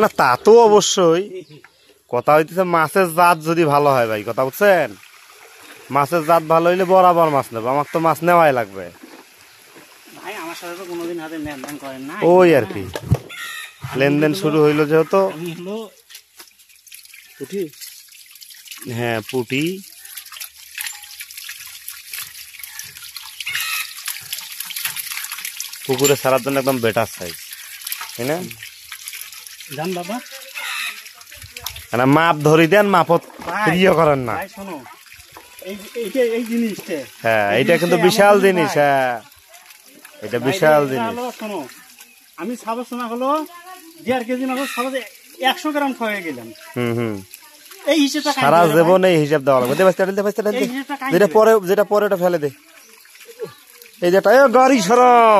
না তা তো অবশ্যই, কথা হইতেছে মাছের জাত যদি ভালো হয় ভাই, কথা বুঝছেন? মাছের জাত ভালো হইলে বরাবর মাছ নেবো, আমার তো মাছ নেওয়াই লাগবে ভাই। আমার সাথে তো কোনোদিন হাতে লেনদেন করেন না, ওই আর কি। লেনদেন শুরু হইলো যেহেতু। আমি হলো পুঁটি, হ্যাঁ পুঁটি, পুকুরে ছাড়ার জন্য একদম বেটার সাইজ, তাই না? জান বাবা মানে মাপ ধরি দেন, মাপত ইয়ে করেন না। ভাই শোনো, এই জিনিসটা, হ্যাঁ এটা কিন্তু বিশাল জিনিস। হ্যাঁ এটা বিশাল জিনিস। শোনো, আমি সাবর সময় হলো 1.5 কেজি মাছ সাবর 100 গ্রাম খাওয়া গেলাম। এই হিসেবটা সারা জীবন এই হিসাব দেওয়া লাগবে। যেটা পরে ওটা ফেলে দে। এই যেটা গাড়ি সরাও,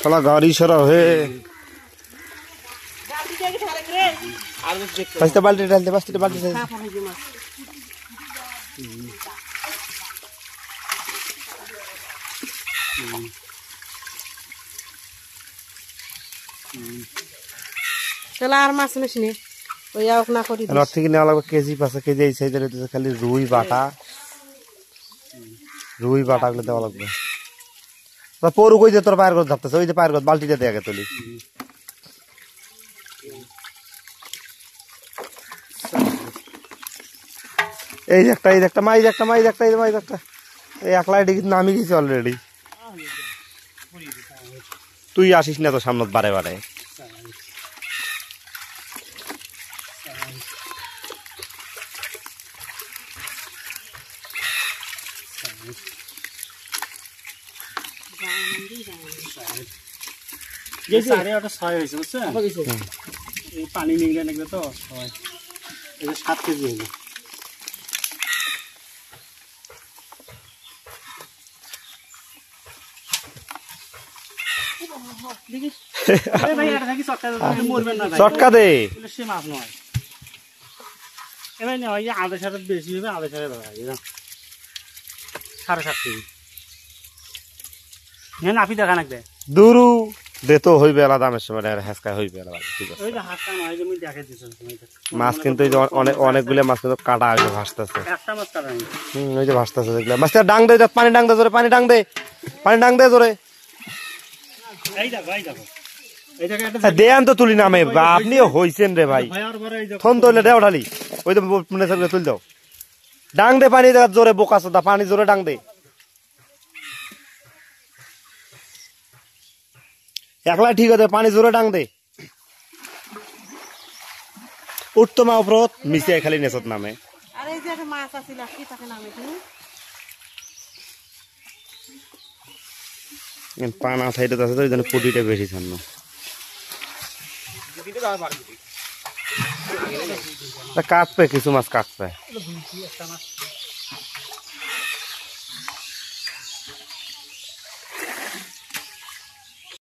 শালা গাড়ি সরাও হে। বালতি ঢালতে, বালতি বালতি আর মাছ মেশিনে থেকে নেওয়া লাগবে কেজি 5 কেজি। এই সাইজের খালি রুই বাটা, রুই বাটা গুলো দেওয়া লাগবে। পরু কই যে তোর পায়ের গোছ ধাপতেছে, ওই যে পায়ের গোছ বালতিটা দিয়ে আগে তুলি। এই যে একটা, এই যে একটা মাইজ, একটা মাইজ, একটা এই মাইজ, একটা এই একলা এটি নামি গেছি অলরেডি। তুই আসিস না তো সামনে বারে বারে। পানি নিংড়ে লাগবে তো 7 কেজি হলো। চটকা দে, সে মাছ নয় এবার নয়, আধা সাথে বেশি হবে, আধা সাথে ধরা 7.5 কেজি। হ্যাঁ নাপি দেখা নাকবে দুরু দে তো হইবে আলাদা দামের সময় হ্যাঁচকা হইবে আলাদা। ঠিক আছে, ওই যে হাতটা নয়, তুমি দেখে দিছো মাছ কিন্তু অনেকগুলো মাছ কিন্তু কাটা হইবে, ভাসতেছে। একটা মাছ কাটা নেই। ওই যে ভাসতেছে দেখলে মাছটা। ডাং দে, পানি ডাং দে জোরে, পানি ডাং দে, পানি ডাং দে জোরে। এই দেখো, এই দেখো, এই দেখো দেয়ান তো তুলি নামে, আপনিও হইছেন রে ভাই। ফোন তুললে দেও ঢালি, ওই তো তুল দাও। ডাং দে পানি জোরে, বোকা চোদা, পানি জোরে ডাং দে। একলা ঠিক আছে, পানি জোরে ডাং দে। উঠতো মা উপরত, মিশিয়ে খালি নেচত নামে। পানা সাইডে আছে তো, ওই জন্য পুটিটা বেশি ছান্ন। কাটবে কিছু মাছ, কাটবে।